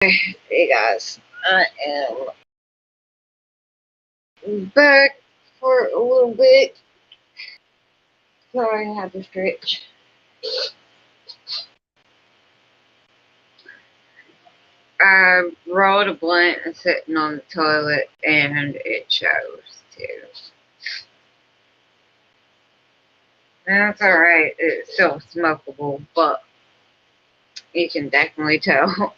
Hey guys, I am back for a little bit. Sorry, I had to stretch. I brought a blunt and sitting on the toilet, and it shows too. That's alright, it's still smokable, but you can definitely tell.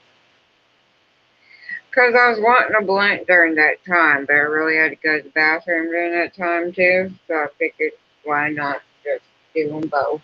Because I was wanting a blunt during that time, but I really had to go to the bathroom during that time too, so I figured why not just do them both.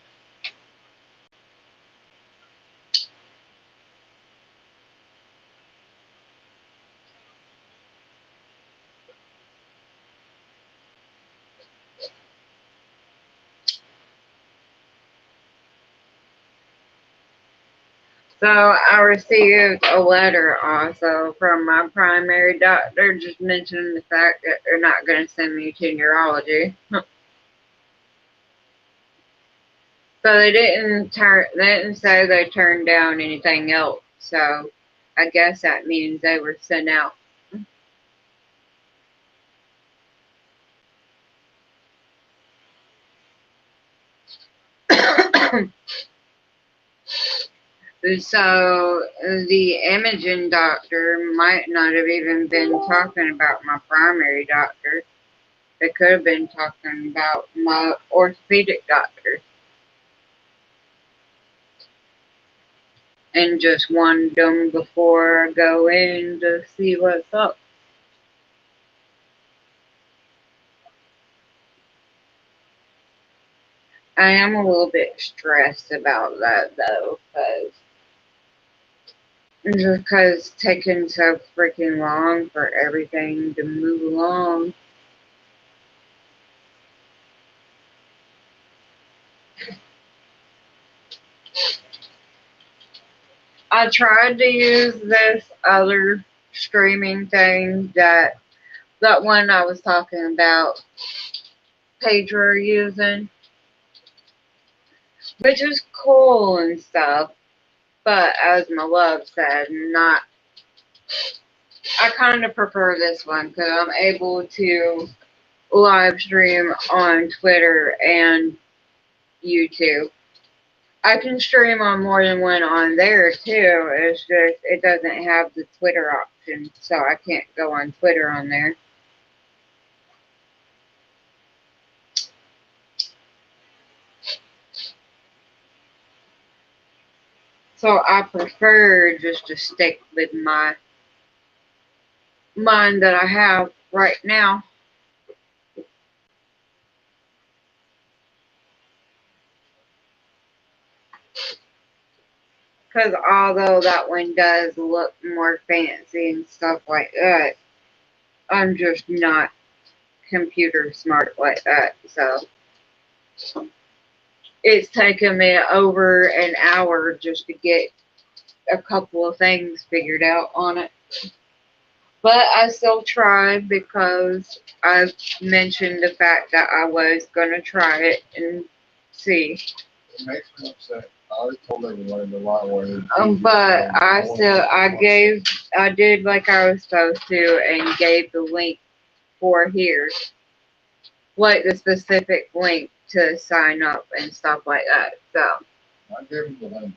So I received a letter also from my primary doctor just mentioning the fact that they're not going to send me to neurology. So they didn't say they turned down anything else. So I guess that means they were sent out. So the imaging doctor might not have even been talking about my primary doctor. They could have been talking about my orthopedic doctor. And just warned them before I go in to see what's up. I am a little bit stressed about that though, because it's taking so freaking long for everything to move along. I tried to use this other streaming thing that one I was talking about, Pedro using, which is cool and stuff. But as my love said, not. I kind of prefer this one because I'm able to live stream on Twitter and YouTube. I can stream on more than one on there too. It's just it doesn't have the Twitter option, so I can't go on Twitter on there. So I prefer just to stick with my mine that I have right now. Because although that one does look more fancy and stuff like that, I'm just not computer smart like that. So it's taken me over an hour just to get a couple of things figured out on it. But I still tried because I mentioned the fact that I was going to try it and see. It makes me upset. I already told everyone the right way. But I did like I was supposed to and gave the link for here, like the specific link to sign up and stuff like that. So. I gave him the link.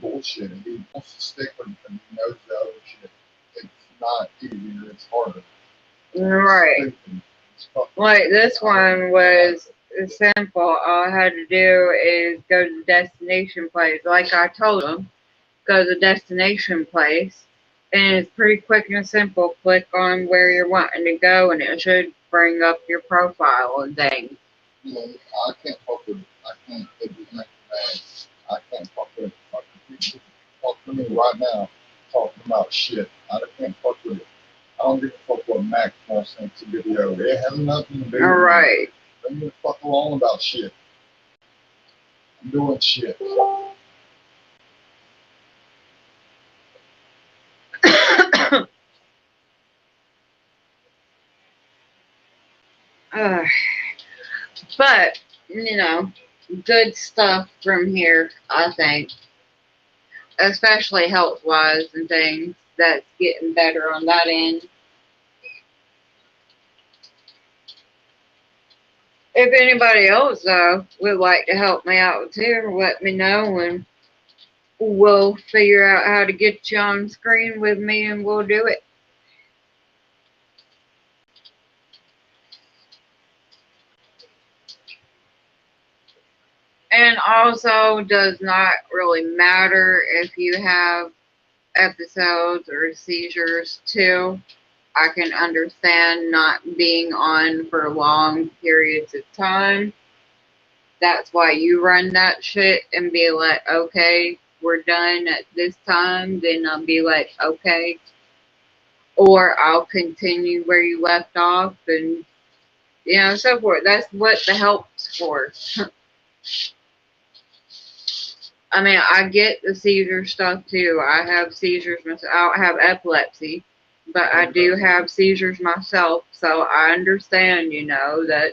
Bullshit. He wants to stick with it and he knows the other shit. It's not easier, it's harder. Right. Like this one was simple. All I had to do is go to the destination place. Like I told them, go to the destination place. And it's pretty quick and simple. Click on where you're wanting to go and it should bring up your profile and things. You know, I can't fuck with it. I can't. It just makes me mad. I can't fuck with it. People talk to me right now talking about shit. I can't fuck with it. I don't give a fuck what Mac wants to think video. It has nothing to do with Alright. Leave me the fuck alone about shit. I'm doing shit. But, good stuff from here, I think. Especially health wise and things that's getting better on that end. If anybody else would like to help me out too, let me know and we'll figure out how to get you on screen with me and we'll do it. And also does not really matter if you have episodes or seizures too. I can understand not being on for long periods of time. That's why you run that shit and be like, okay, we're done at this time. Then I'll be like, okay. Or I'll continue where you left off and, so forth. That's what the help's for. I mean, I get the seizure stuff too. I have seizures myself. I don't have epilepsy, but I do have seizures myself. So I understand, that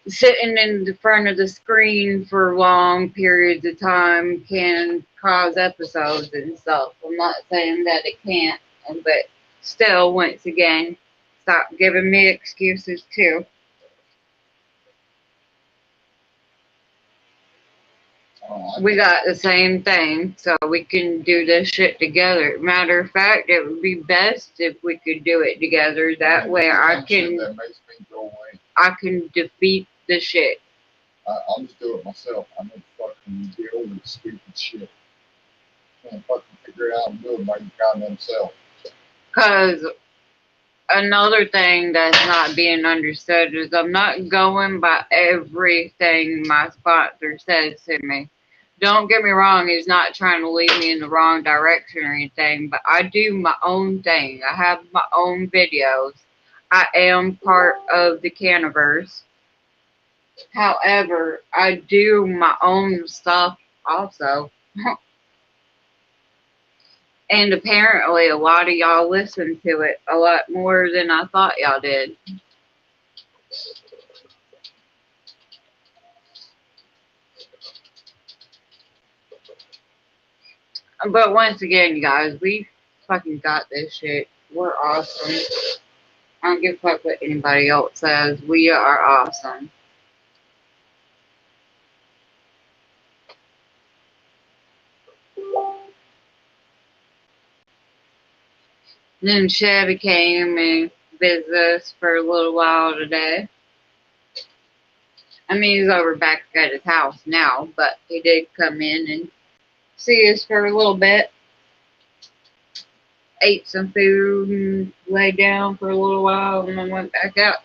sitting in the front of the screen for long periods of time can cause episodes and stuff. I'm not saying that it can't, but still, once again, stop giving me excuses too. We got the same thing, so we can do this shit together. Matter of fact, it would be best if we could do it together. That way I can defeat the shit. I'll just do it myself. I'm gonna fucking deal with stupid shit. Can't fucking figure it out and do it by your goddamn self. Cause another thing that's not being understood is I'm not going by everything my sponsor says to me. Don't get me wrong, he's not trying to lead me in the wrong direction or anything, but I do my own thing. I have my own videos. I am part of the Caniverse. However, I do my own stuff also. And apparently a lot of y'all listen to it a lot more than I thought y'all did. But once again, you guys, we fucking got this shit. We're awesome. I don't give a fuck what anybody else says. We are awesome. Then Chevy came and visited us for a little while today. I mean, he's over back at his house now, but he did come in and see us for a little bit. Ate some food and laid down for a little while and then went back out.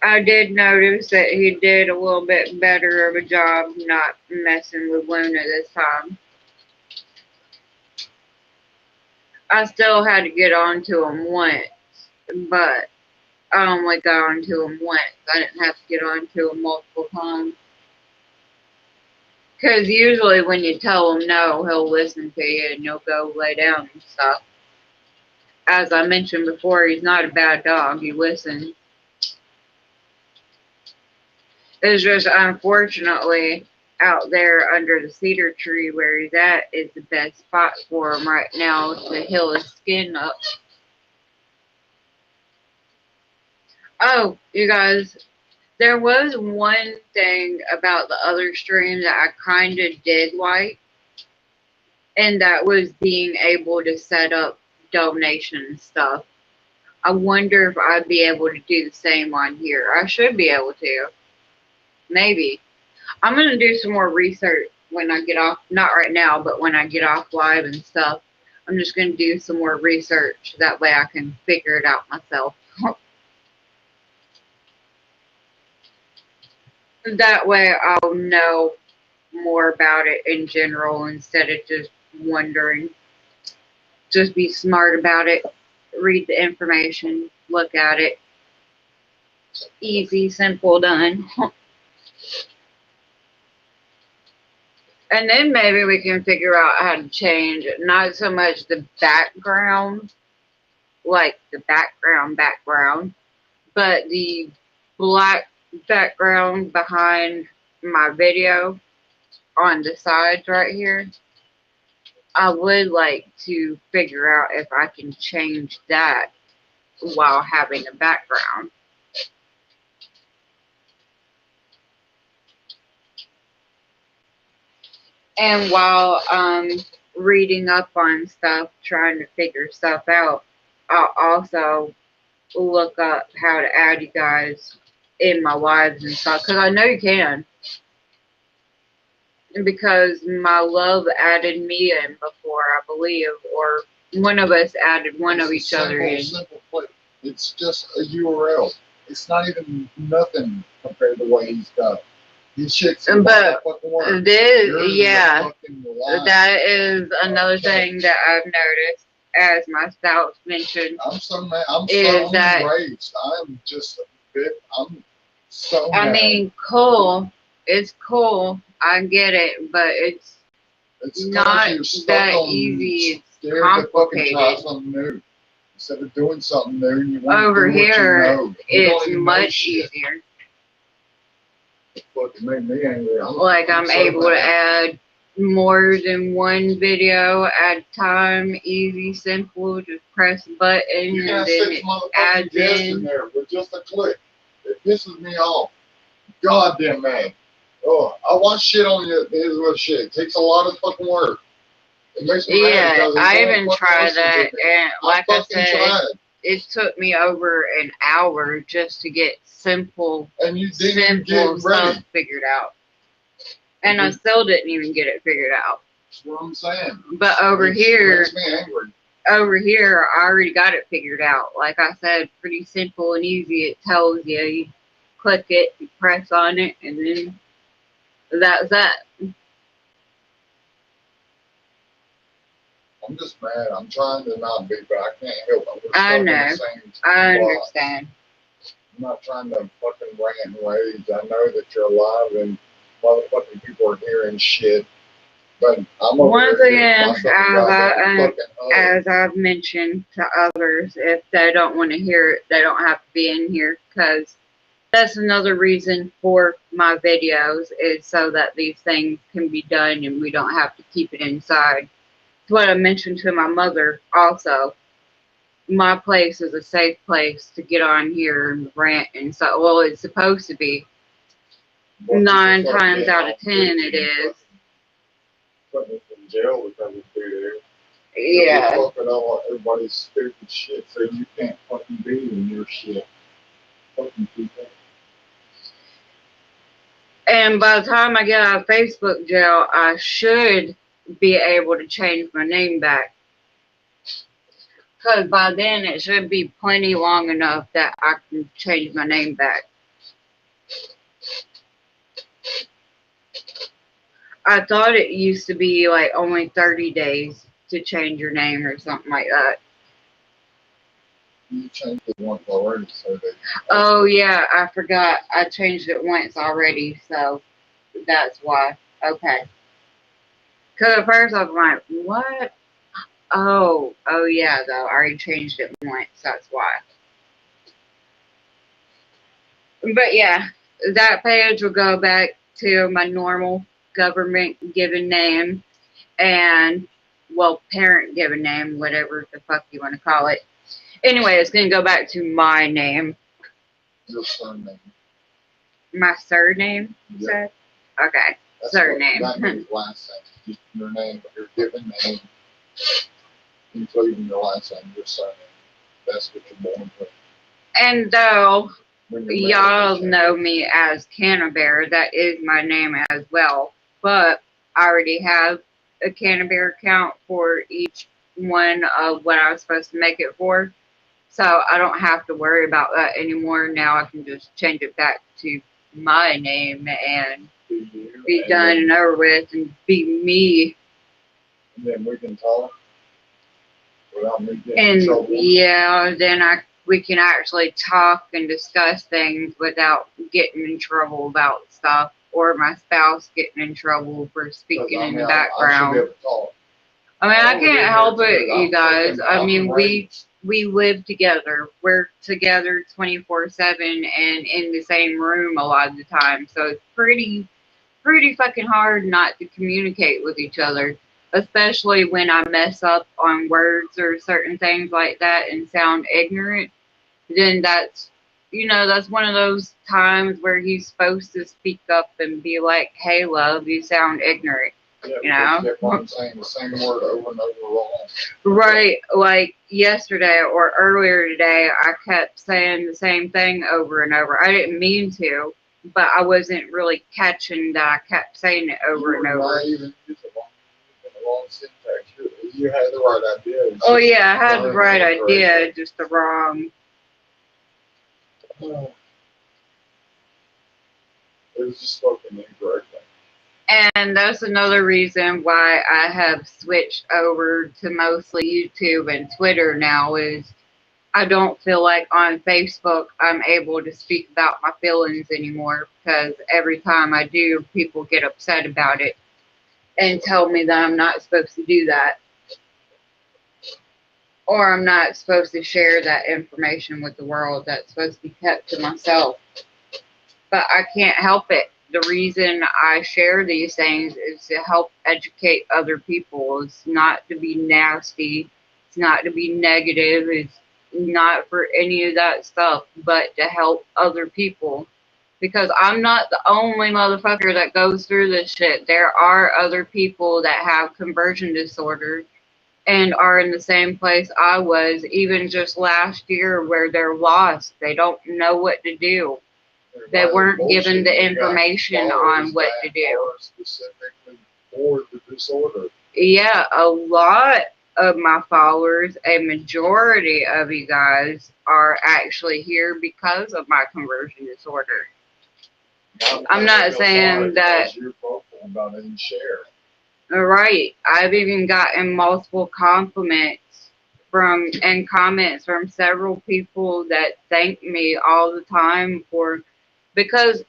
I did notice that he did a little bit better of a job not messing with Luna this time. I still had to get onto him once, but I only got onto him once. I didn't have to get onto him multiple times. Because usually when you tell him no, he'll listen to you and you'll go lay down and stuff. As I mentioned before, he's not a bad dog. He listens. It's just unfortunately out there under the cedar tree where he's at is the best spot for him right now to heal his skin up. Oh, you guys, there was one thing about the other stream that I kind of did like, and that was being able to set up donation stuff. I wonder if I'd be able to do the same on here. I should be able to. Maybe. I'm going to do some more research when I get off, not right now, but when I get off live and stuff. I'm just going to do some more research. That way I can figure it out myself. That way I'll know more about it in general instead of just wondering. Just be smart about it. Read the information. Look at it. Easy, simple, done. And then maybe we can figure out how to change not so much the background, like the background, but the black background behind my video on the sides right here. I would like to figure out if I can change that while having a background. And while reading up on stuff, trying to figure stuff out, I'll also look up how to add you guys in my lives and stuff, because I know you can. Because my love added me in before, I believe, or one of us added one of each other in. Simple play. It's just a URL. It's not even nothing compared to what he's got. These chicks are But fucking work. yeah, that is another thing that I've noticed, as my spouse mentioned. I'm so mad. I'm so enraged. I'm just a bit. I'm so mad. I mean, cool. It's cool. I get it, but it's not that easy. It's complicated. Try something new. Instead of doing something new, you want over to do here, what you know. it's much easier. Look, it made me angry. I'm so able mad. to add more than one video at a time. Easy, simple. Just press a button and then it adds in there with just a click. It pisses me off. Goddamn man. Oh, I watch shit on you. Here's what shit. It takes a lot of fucking work. It makes me mad. Yeah, I even tried that, and like I said, it took me over an hour just to get simple stuff figured out. And I still didn't even get it figured out. That's what I'm saying. But over here, makes me angry. Over here, I already got it figured out. Like I said, pretty simple and easy. It tells you, you click it, you press on it, and then that's that. I'm just mad. I'm trying to not be, but I can't help it. I know. I understand. I'm not trying to fucking rant and rage. I know that you're alive and motherfucking people are hearing shit. But I'm over once again, as I've mentioned to others, if they don't want to hear it, they don't have to be in here, because that's another reason for my videos, is so that these things can be done and we don't have to keep it inside. It's what I mentioned to my mother also. My place is a safe place to get on here and rant and so. Well, it's supposed to be. 9 times out of 10, it is. Putting us in jail because we do there. Yeah. You're fucking all everybody's stupid shit, so you can't fucking be in your shit. Fucking people. And by the time I get out of Facebook jail, I should be able to change my name back. Because by then it should be plenty long enough that I can change my name back. I thought it used to be like only 30 days to change your name or something like that. You changed it once already, so they... Oh yeah, I forgot. I changed it once already, so that's why. Okay. Because at first I was like, what? Oh yeah, though. I already changed it once, that's why. But yeah, that page will go back to my normal government given name and, well, parent given name, whatever the fuck you want to call it. Anyway, it's going to go back to my name. Your surname. My surname, you said? Okay, that's surname. That means last name. Your name, your given name, including your last name, your surname. That's what you're born with. And though y'all know me as Cannabear, that is my name as well. But I already have a Cannabear account for each one of what I was supposed to make it for. So I don't have to worry about that anymore. Now I can just change it back to my name and be done and over with and be me. And then we can talk without me getting in trouble. Yeah, then we can actually talk and discuss things without getting in trouble about stuff, or my spouse getting in trouble for speaking in the background. I can't help it, you guys. I mean, we we live together. We're together 24/7 and in the same room a lot of the time. So it's pretty fucking hard not to communicate with each other, especially when I mess up on words or certain things like that and sound ignorant. Then that's one of those times where he's supposed to speak up and be like, "Hey, love, you sound ignorant." Yeah, You know? because you kept on saying the same word over and over wrong. Right, like yesterday or earlier today, I kept saying the same thing over and over. I didn't mean to, but I wasn't really catching that I kept saying it over and You were over. not even using the wrong syntax. You had the right idea. It's Oh just yeah, I had the learning right incorrectly. idea, just the wrong. It was just spoken incorrectly. And that's another reason why I have switched over to mostly YouTube and Twitter now is I don't feel like on Facebook I'm able to speak about my feelings anymore because every time I do, people get upset about it and tell me that I'm not supposed to do that or I'm not supposed to share that information with the world. That's supposed to be kept to myself. But I can't help it. The reason I share these things is to help educate other people. It's not to be nasty. It's not to be negative. It's not for any of that stuff, but to help other people. Because I'm not the only motherfucker that goes through this shit. There are other people that have conversion disorder and are in the same place I was, even just last year, where they're lost. They don't know what to do. They weren't given the information on what to do. Specifically for the disorder. Yeah, a lot of my followers, a majority of you guys, are actually here because of my conversion disorder. I'm not saying that. You're vocal about it and share. Right. I've even gotten multiple compliments and comments from several people that thank me all the time because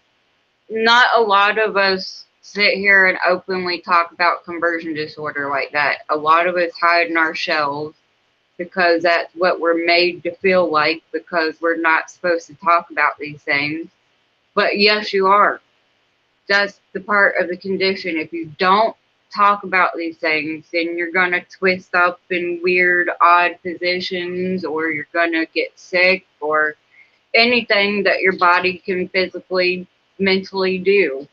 not a lot of us sit here and openly talk about conversion disorder like that. A lot of us hide in our shells because that's what we're made to feel like because we're not supposed to talk about these things. But yes, you are. That's the part of the condition. If you don't talk about these things, then you're going to twist up in weird, odd positions, or you're going to get sick, or anything that your body can physically, mentally do.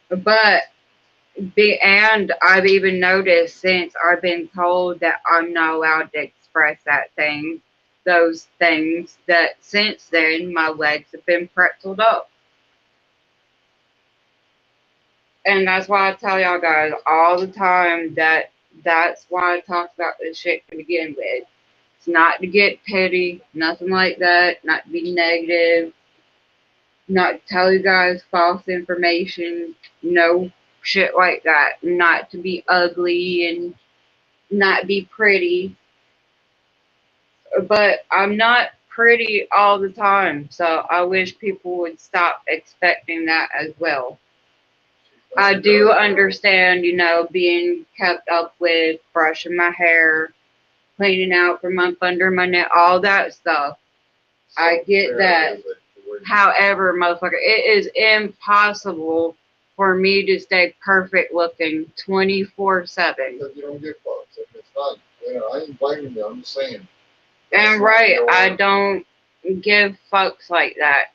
But and I've even noticed since I've been told that I'm not allowed to express those things, that since then my legs have been pretzeled up. And that's why I tell y'all guys all the time that that's why I talk about this shit to begin with. It's not to get petty, nothing like that, not to be negative, not to tell you guys false information, no shit like that, not to be ugly and not be pretty. But I'm not pretty all the time, so I wish people would stop expecting that as well. I do understand, being kept up with, brushing my hair, cleaning out from up under my neck, all that stuff. I get that. However, motherfucker, it is impossible for me to stay perfect looking 24/7. Because you don't get fucks. It's not, I ain't blaming you. I'm just saying. And right, I don't give fucks like that.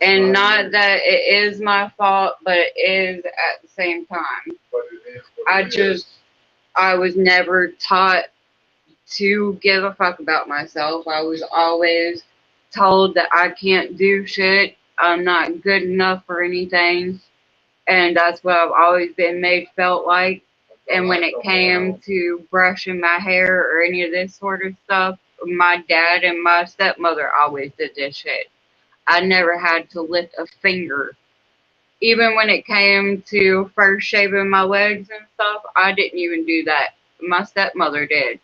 And not that it is my fault, but it is at the same time. But it is. I was never taught to give a fuck about myself. I was always told that I can't do shit. I'm not good enough for anything. And that's what I've always been made felt like. And when it came to brushing my hair or any of this sort of stuff, my dad and my stepmother always did this shit. I never had to lift a finger. Even when it came to first shaving my legs and stuff, I didn't even do that. My stepmother did.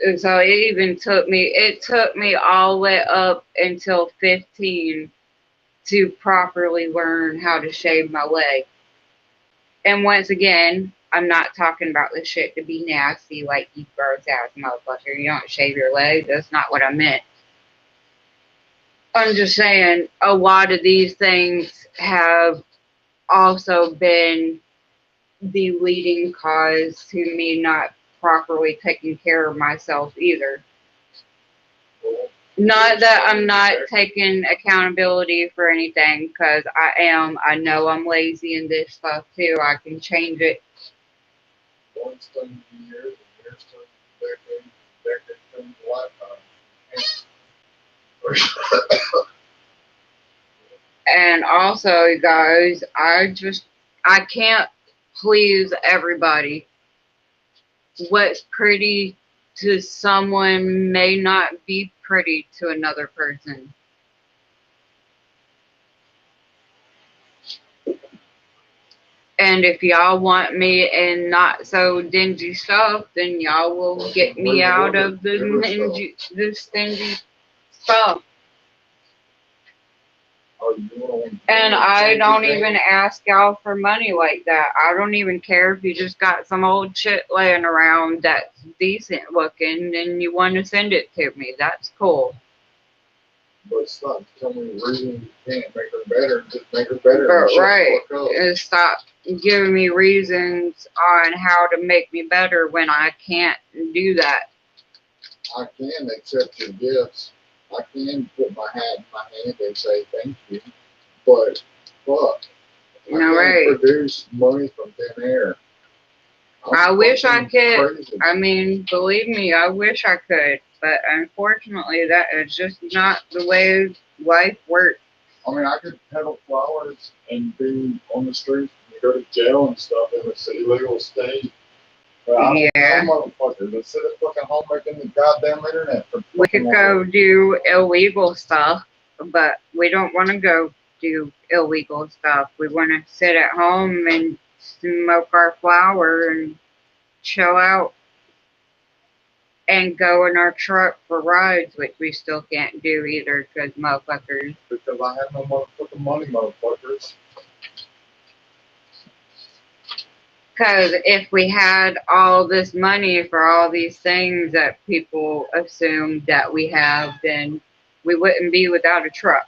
And so it took me all the way up until 15 to properly learn how to shave my leg. And once again, I'm not talking about the shit to be nasty, like you gross ass motherfucker. You don't shave your legs. That's not what I meant. I'm just saying a lot of these things have also been the leading cause to me not properly taking care of myself either. Not that I'm not taking accountability for anything, because I am. I know I'm lazy in this stuff too. I can change it. Once done years and years done decades, decades done lifetime. And also, you guys, I can't please everybody. What's pretty to someone may not be pretty to another person. And if y'all want me in not so dingy stuff, then y'all will get me out of the stingy stuff. And I don't even ask y'all for money like that. I don't even care if you just got some old shit laying around that's decent looking and you want to send it to me. That's cool. But stop telling me the reason you can't make her better. Just make her better. But right, and stop giving me reasons on how to make me better when I can't do that. I can accept your gifts. I can put my hat in my hand and say thank you. But fuck, I can't produce money from thin air. I wish I could. Crazy. I mean, believe me, I wish I could. But unfortunately, that is just not the way life works. I mean, I could peddle flowers and be on the streets and go to jail and stuff in a illegal state. But I don't know motherfuckers that sit at fucking home making the goddamn internet. We could go do illegal stuff, but we don't want to go do illegal stuff. We want to sit at home and smoke our flower and chill out and go in our truck for rides, which we still can't do either because motherfuckers. Because I have no motherfucking money, motherfuckers. Because if we had all this money for all these things that people assume that we have, then we wouldn't be without a truck.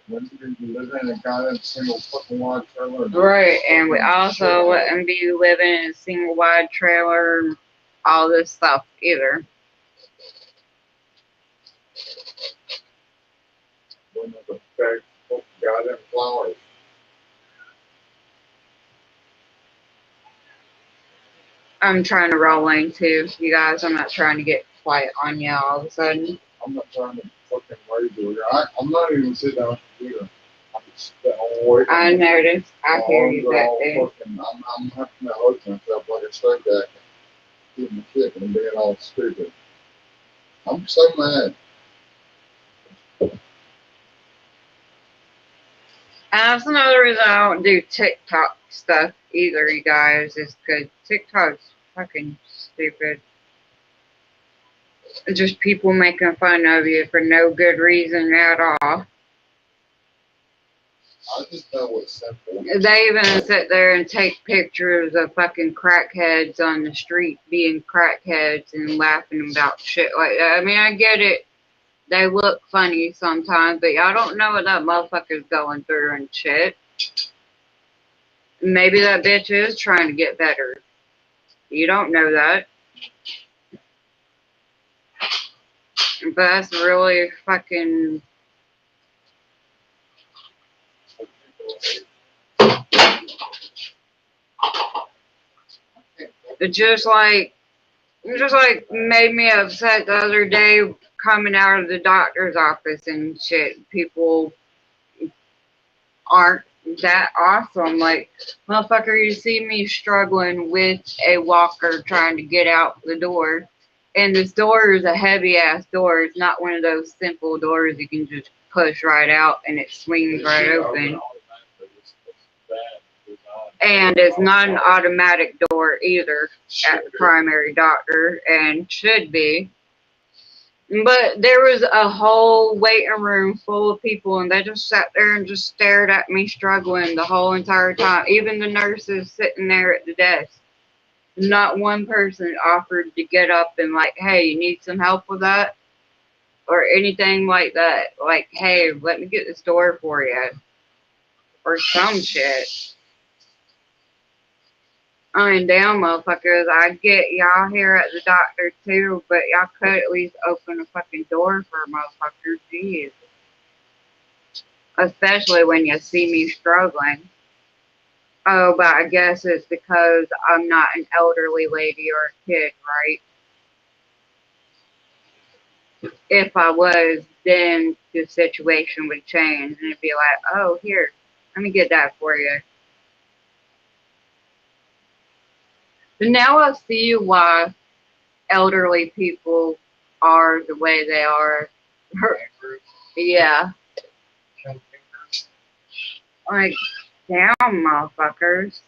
When you be living in a goddamn single fucking wide trailer. Right, and we also wouldn't be living in a single wide trailer, all this stuff either. Wouldn't have a bag of goddamn flowers. I'm trying to roll in too, you guys. I'm not trying to get quiet on you all of a sudden. I'm not trying to fucking rage over here. I'm not even sitting down here. I'm just awake. I noticed. I hear you back there. I'm having to hug myself like a straight jacket, eating the shit and being all stupid. I'm so mad. And that's another reason I don't do TikTok stuff either, you guys, is because TikTok's fucking stupid. It's just people making fun of you for no good reason at all. I just know what's simple. They even sit there and take pictures of fucking crackheads on the street being crackheads and laughing about shit like that. I mean, I get it. They look funny sometimes, but y'all don't know what that motherfucker's going through and shit. Maybe that bitch is trying to get better. You don't know that. But that's really fucking... It just like made me upset the other day coming out of the doctor's office and shit. People aren't that awesome. Like, motherfucker, you see me struggling with a walker trying to get out the door. And this door is a heavy ass door. It's not one of those simple doors you can just push right out and it swings right open. And it's not an automatic door either at the primary doctor, and should be. But there was a whole waiting room full of people, and they just sat there and just stared at me struggling the whole entire time. Even the nurses sitting there at the desk. Not one person offered to get up and like, hey, you need some help with that? Or anything like that. Like, hey, let me get this door for you. Or some shit. I mean, damn, motherfuckers, I get y'all here at the doctor too, but y'all could at least open a fucking door for motherfuckers. Jeez. Especially when you see me struggling. Oh, but I guess it's because I'm not an elderly lady or a kid, right? If I was, then the situation would change and it'd be like, oh, here, let me get that for you. But now I see why elderly people are the way they are. Yeah. Like, damn, motherfuckers.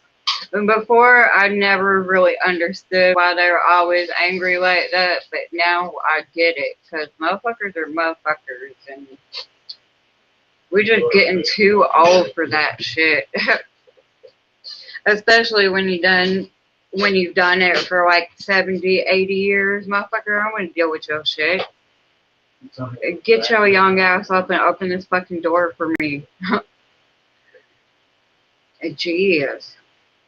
And before, I never really understood why they were always angry like that, but now I get it, because motherfuckers are motherfuckers, and we're just getting too old for that shit. Especially when you've done it for like 70, 80 years, motherfucker, I want to deal with your shit. Get your young ass up and open this fucking door for me. Jeez.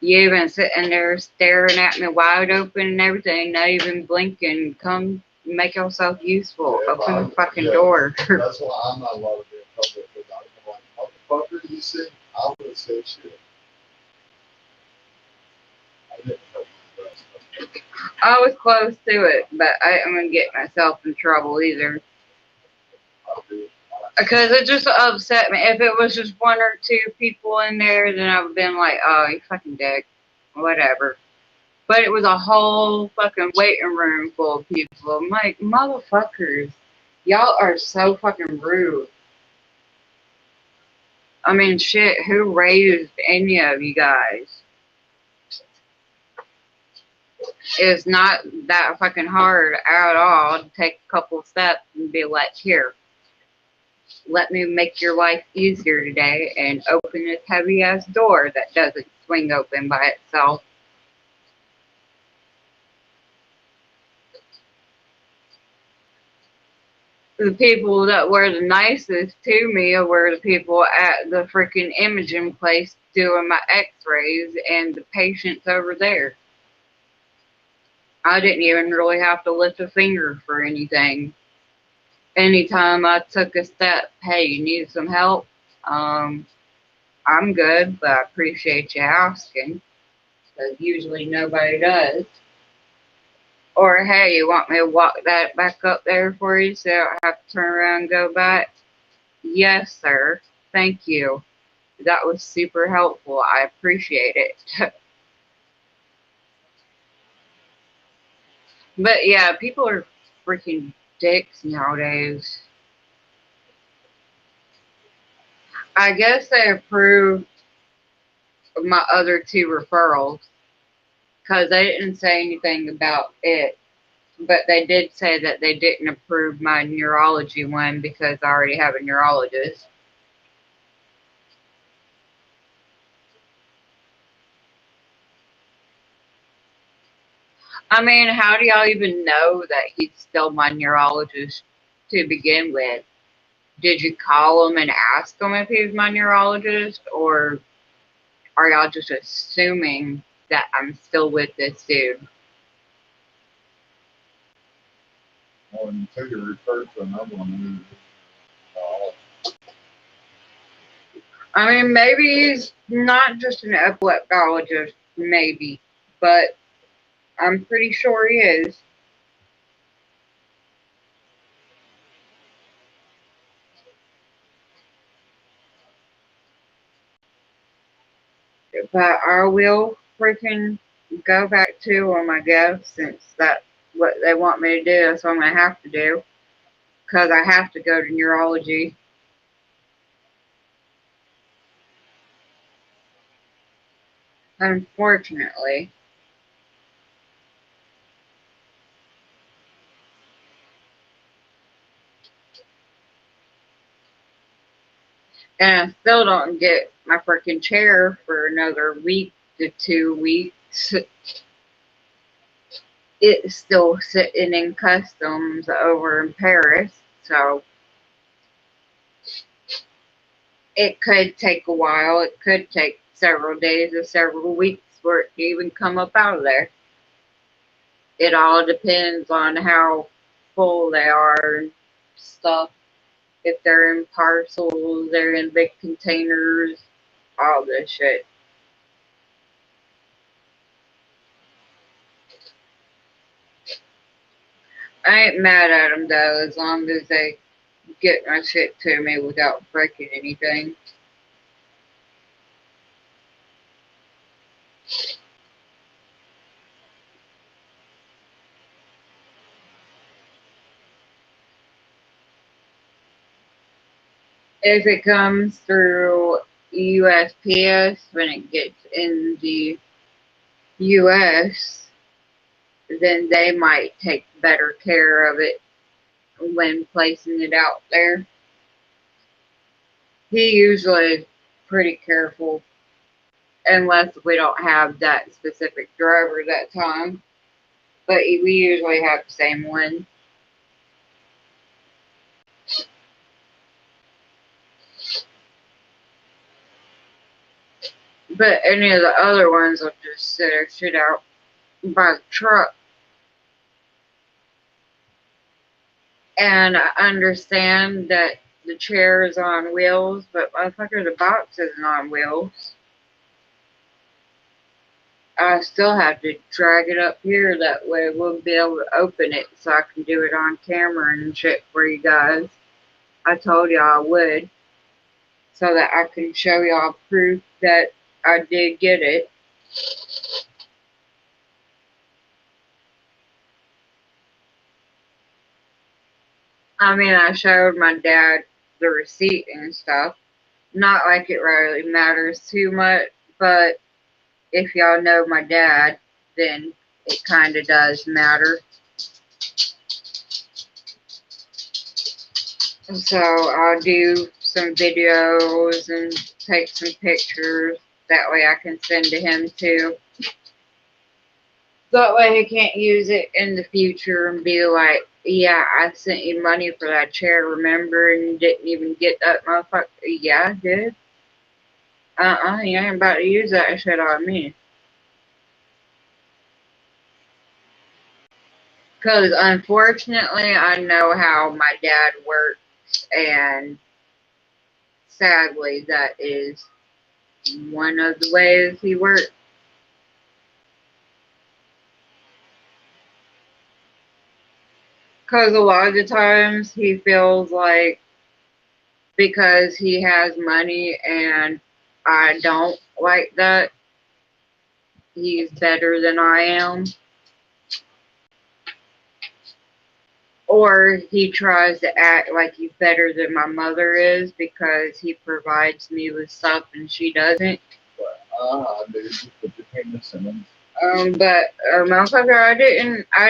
You even sitting there staring at me wide open and everything, not even blinking. Come make yourself useful. Yeah, open the fucking door. That's why I'm not allowed to be in public, because I'm like, motherfucker, you see, I would have said shit. I didn't know that. I was close to it, but I am gonna get myself in trouble either. Because it just upset me. If it was just one or two people in there, then I would have been like, oh, you fucking dick. Whatever. But it was a whole fucking waiting room full of people. I'm like, motherfuckers, y'all are so fucking rude. I mean, shit, who raised any of you guys? It's not that fucking hard at all to take a couple steps and be like, here, let me make your life easier today and open this heavy ass door that doesn't swing open by itself. The people that were the nicest to me were the people at the freaking imaging place doing my x-rays and the patients over there. I didn't even really have to lift a finger for anything. Anytime I took a step, hey, you need some help? I'm good, but I appreciate you asking, because usually nobody does. Or, hey, you want me to walk that back up there for you so I don't have to turn around and go back? Yes, sir. Thank you. That was super helpful. I appreciate it. But yeah, people are freaking dicks nowadays. I guess they approved of my other two referrals because they didn't say anything about it. But they did say that they didn't approve my neurology one because I already have a neurologist. I mean, how do y'all even know that he's still my neurologist to begin with? Did you call him and ask him if he's my neurologist, or are y'all just assuming that I'm still with this dude? Well, until you're referred to another one, I mean, maybe he's not just an epileptologist, maybe, but I'm pretty sure he is. But I will freaking go back to him, I guess, since that's what they want me to do, so I'm going to have to do. Because I have to go to neurology. Unfortunately. And I still don't get my freaking chair for another week to 2 weeks. it's still sitting in customs over in Paris, so it could take a while. It could take several days or several weeks for it to even come up out of there. It all depends on how full they are and stuff. If they're in parcels, they're in big containers, all this shit. I ain't mad at them though, as long as they get my shit to me without breaking anything. If it comes through USPS when it gets in the US, then they might take better care of it when placing it out there. He usually is pretty careful unless we don't have that specific driver that time. But we usually have the same one. But any of the other ones will just sit their shit out by the truck. And I understand that the chair is on wheels, but motherfucker, the box isn't on wheels. I still have to drag it up here, that way we'll be able to open it so I can do it on camera and shit for you guys. I told y'all I would, so that I can show y'all proof that I did get it. I mean, I showed my dad the receipt and stuff. Not like it really matters too much, but if y'all know my dad, then it kind of does matter. So I'll do some videos and take some pictures. That way I can send to him too. That way he can't use it in the future and be like, yeah, I sent you money for that chair, remember, and you didn't even get that motherfucker. Yeah, I did. You ain't about to use that shit on me. Because unfortunately, I know how my dad works, and sadly, that is one of the ways he works. Because a lot of the times he feels like because he has money and I don't like that, he's better than I am. Or he tries to act like he's better than my mother is because he provides me with stuff and she doesn't. Dude, you put your penis in them. But motherfucker, I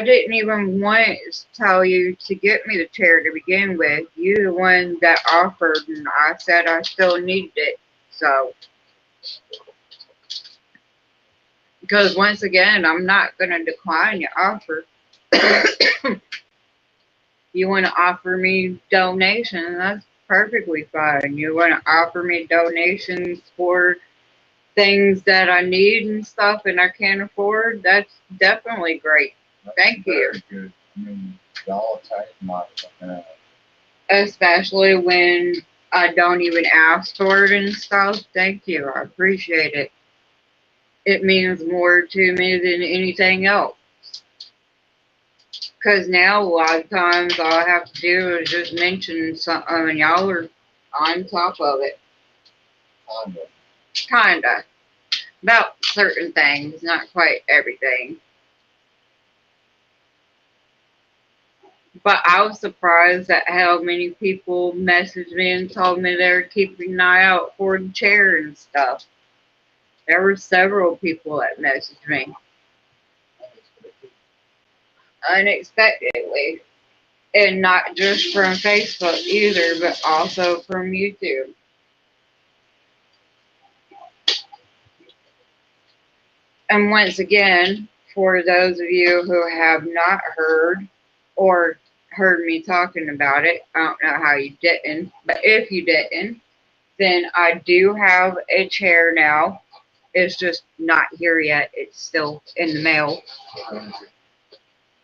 didn't even want to tell you to get me the chair to begin with. You're the one that offered, and I said I still needed it. So, because once again, I'm not gonna decline your offer. You want to offer me donations? That's perfectly fine. You want to offer me donations for things that I need and stuff and I can't afford? That's definitely great. Thank you. Good. I mean, y'all take my fucking ass. Especially when I don't even ask for it and stuff. Thank you. I appreciate it. It means more to me than anything else. Because now a lot of times all I have to do is just mention something and y'all are on top of it. Kinda. Kinda. About certain things, not quite everything. But I was surprised at how many people messaged me and told me they were keeping an eye out for the chair and stuff. There were several people that messaged me unexpectedly. And not just from Facebook either, but also from YouTube. And once again, for those of you who have not heard or heard me talking about it, I don't know how you didn't, but if you didn't, then I do have a chair now. It's just not here yet. It's still in the mail.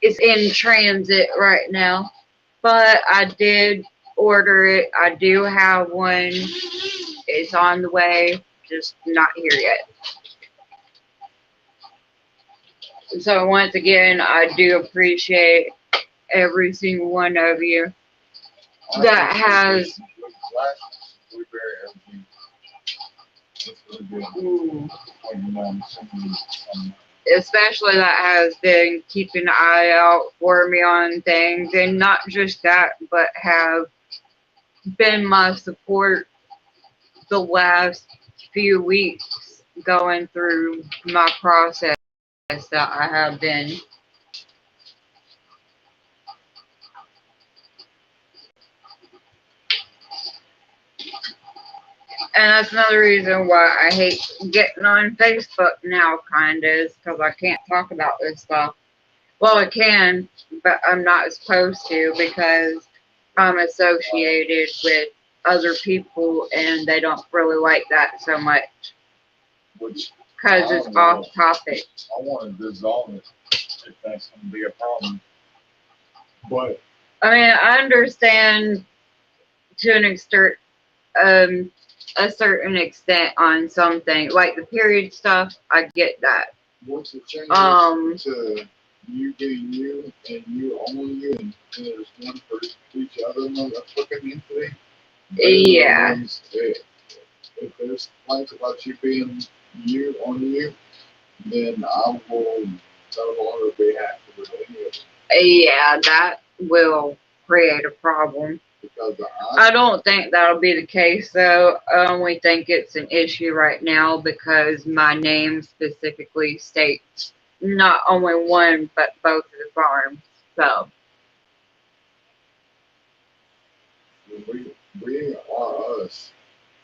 It's in transit right now, but I did order it. I do have one. It's on the way, just not here yet. So once again, I do appreciate every single one of you that has. Especially that has been keeping an eye out for me on things, and not just that, but have been my support the last few weeks going through my process that I have been. And that's another reason why I hate getting on Facebook now, kinda, is because I can't talk about this stuff. Well, I can, but I'm not supposed to because I'm associated with other people and they don't really like that so much. Which Because it's off topic. I want to dissolve it if that's going to be a problem. But I mean, I understand to an extent, a certain extent on something like the period stuff. I get that. once it changes to you being you and you own you, and there's one person to each other, motherfucking entity. Yeah. If there's complaints about you being you on you, then I will no longer be happy with any of it. Yeah, that will create a problem. Because I don't think that'll be the case, though. I only think it's an issue right now because my name specifically states not only one, but both of the farms. So. We are us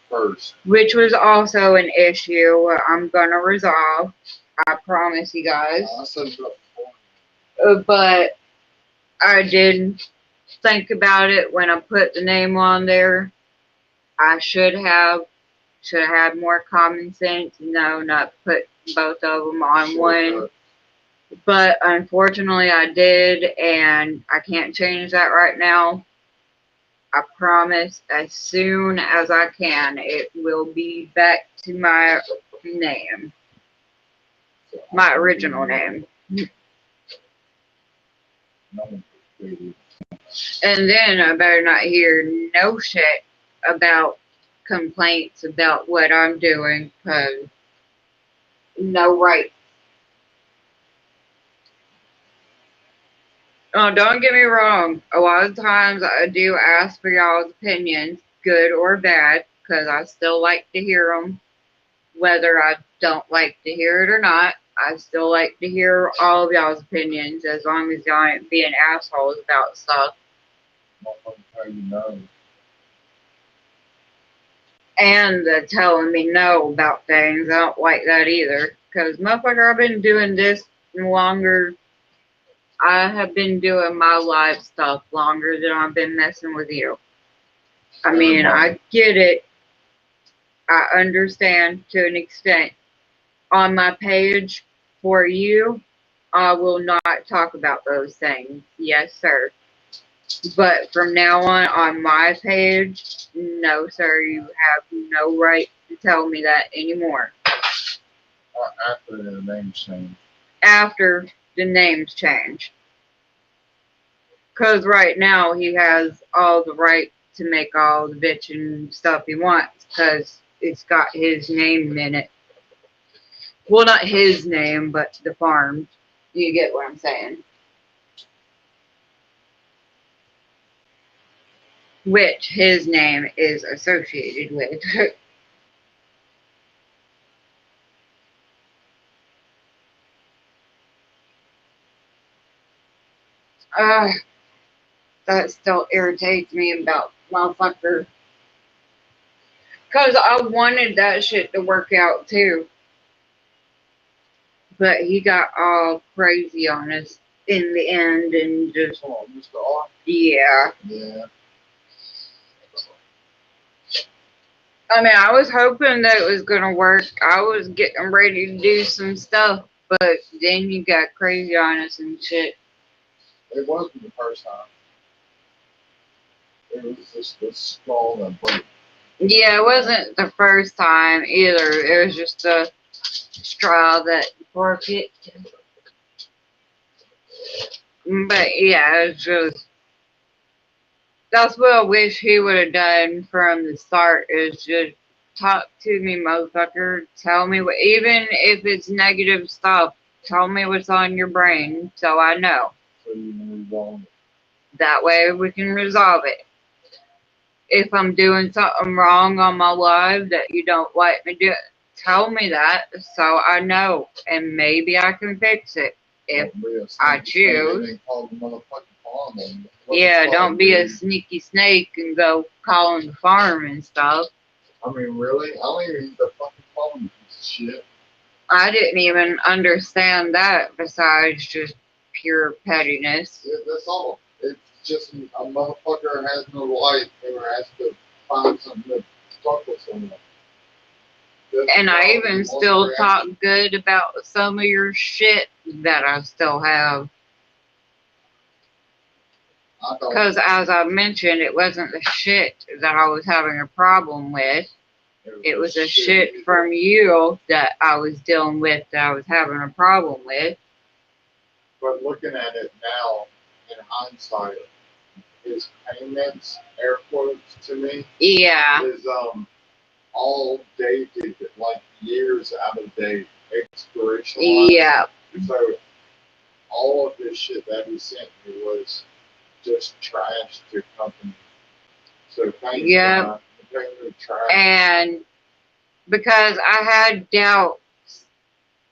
first. Which was also an issue I'm going to resolve. I promise you guys. I said it before. But I did think about it when I put the name on there. I should have had more common sense. No, not put both of them on one. But unfortunately, I did, and I can't change that right now. I promise, as soon as I can, it will be back to my name, my original name. And then I better not hear no shit about complaints about what I'm doing, because no right. Oh, don't get me wrong. A lot of times I do ask for y'all's opinions, good or bad, because I still like to hear them. Whether I don't like to hear it or not, I still like to hear all of y'all's opinions, as long as y'all ain't being assholes about stuff. And telling me no about things. I don't like that either. Because, motherfucker, I've been doing this longer. I have been doing my live stuff longer than I've been messing with you. I mean, I get it. I understand to an extent. On my page for you, I will not talk about those things. Yes, sir. But from now on my page, no, sir, you have no right to tell me that anymore. After the name change. After the names change. Because right now he has all the right to make all the bitchin' stuff he wants, because it's got his name in it. Well, not his name, but the farm. You get what I'm saying? Which his name is associated with. That still irritates me about motherfucker. Because I wanted that shit to work out too. but he got all crazy on us in the end and just, Oh, Mr. R? yeah. Yeah. I mean, I was hoping that it was gonna work. I was getting ready to do some stuff, but then he got crazy on us and shit. It wasn't the first time. It was just the straw that broke. Yeah, it wasn't the first time either. It was just a straw that broke it. But yeah, it's just that's what I wish he would have done from the start is just talk to me, motherfucker. Tell me what, even if it's negative stuff, tell me what's on your brain so I know. So you moved on. That way we can resolve it. If I'm doing something wrong on my live that you don't like me do, tell me that so I know and maybe I can fix it if I choose. Yeah, don't be a sneaky snake and go calling the farm and stuff. I mean, really? I don't even use the fucking phone, you piece of shit. I didn't even understand that besides just pure pettiness. Yeah, that's all. It's just a motherfucker has no life or has to find something to talk with someone. And I even still talk good about some of your shit that I still have. Because as I mentioned, it wasn't the shit that I was having a problem with. It was a shit from you that I was dealing with that I was having a problem with. But looking at it now, in hindsight, his payments, air quotes to me, yeah, is all dated, like years out of date, expiration line. Yeah. So all of this shit that he sent me was just trash to company. So thanks, yeah. And because I had doubts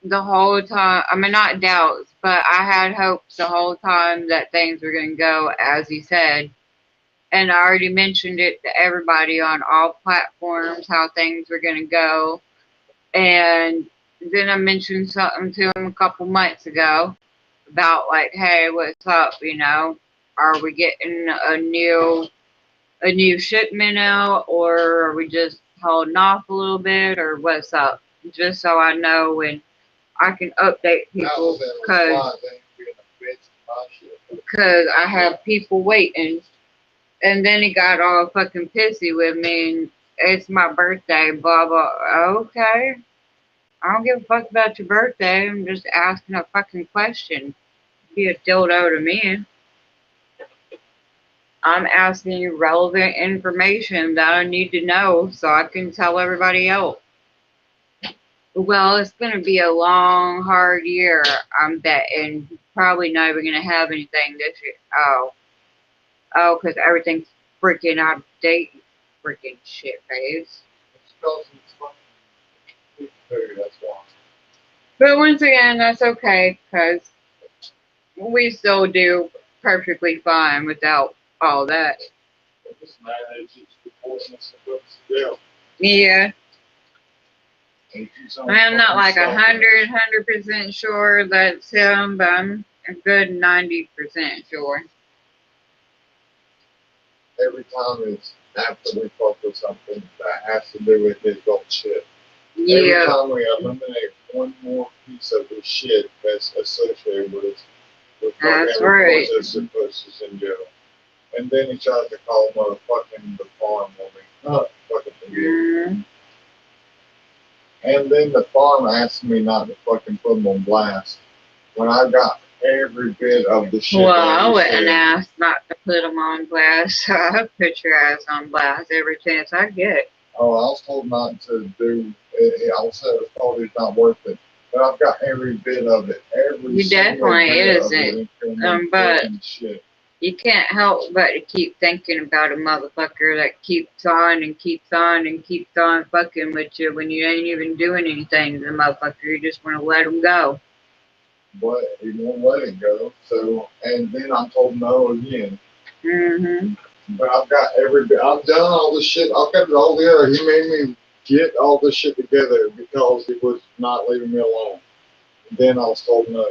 the whole time, I mean, not doubts, but I had hopes the whole time that things were going to go as he said. And I already mentioned it to everybody on all platforms how things were going to go. And then I mentioned something to him a couple months ago about like, hey, what's up? You know, are we getting a new shipment out, or are we just holding off a little bit, or what's up? Just so I know and I can update people because I have people waiting. And then he got all fucking pissy with me and it's my birthday, blah, blah. Okay. I don't give a fuck about your birthday. I'm just asking a fucking question. Be a dildo to me. I'm asking you relevant information that I need to know so I can tell everybody else. Well, it's going to be a long, hard year, I'm betting. Probably not even going to have anything this year. Oh, because everything's freaking out of date. Freaking shit face. But once again, that's okay because we still do perfectly fine without all that. Yeah. I'm not like 100% sure that's him, but I'm a good 90% sure. Every time it's after we fuck with something that has to do with his old shit. Yeah. Every time we eliminate one more piece of the shit that's associated with that's right. Psychosis in jail. And then he tries to call motherfucking the farm woman. Oh, fucking forget. And then the farm asked me not to fucking put them on blast. When I got every bit of the shit. Well, I wouldn't ask not to put them on blast. I put your ass on blast every chance I get. Oh, I was told not to do it. I was told it's not worth it. But I've got every bit of it. You definitely isn't. But shit. You can't help but to keep thinking about a motherfucker that keeps on and keeps on and keeps on fucking with you when you ain't even doing anything to the motherfucker. You just want to let him go. But he won't let it go. So, and then I'm told no again. But I've got every bit. I've done all this shit. I've got it all together. He made me get all this shit together because he was not leaving me alone. Then I was told no.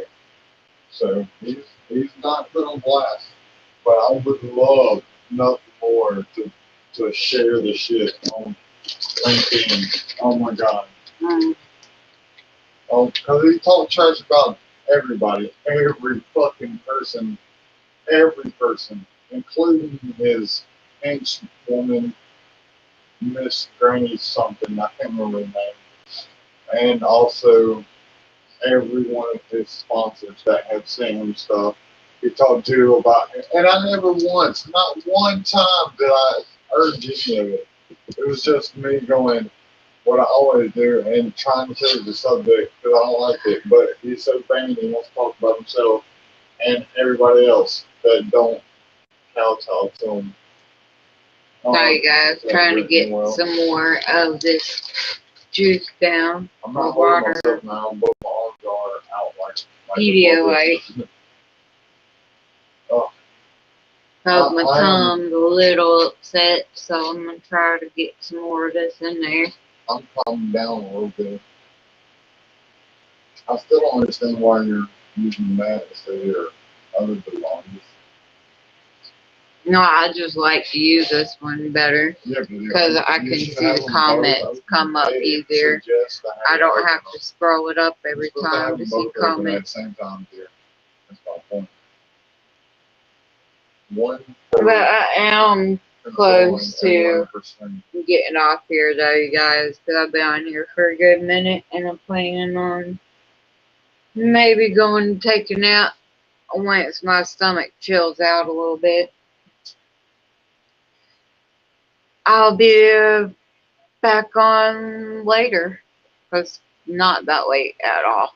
So he's not put on blast. But I would love nothing more to share the shit on LinkedIn. Oh my god. Mm. Oh, because he talked trash about everybody, every fucking person, every person, including his ancient woman, Miss Granny something, I can't remember her name, and also every one of his sponsors that have sent him stuff. He talked to about it, and I never once, not one time, did I urge any of it. It was just me going what I always do and trying to change the subject because I don't like it. But he's so vain, he wants to talk about himself and everybody else that don't kowtow to him. Sorry guys, That trying to written get well. some more of this juice down. I'm or not holding water. myself now, but my arms are out like Pedialyte. Oh, Cause my I am- tongue's a little upset, so I'm gonna try to get some more of this in there. I'm calming down a little bit. I still don't understand why you're using that instead of your other belongings. No, I just like to use this one better. Yeah, Because I can see the comments come up easier. I don't have to scroll it up every time to see At comments. the same time, dear. That's my point. One But I am close to 1%. getting off here though, you guys, because I've been on here for a good minute and I'm planning on maybe going to take a nap once my stomach chills out a little bit. I'll be back on later, because not that late at all.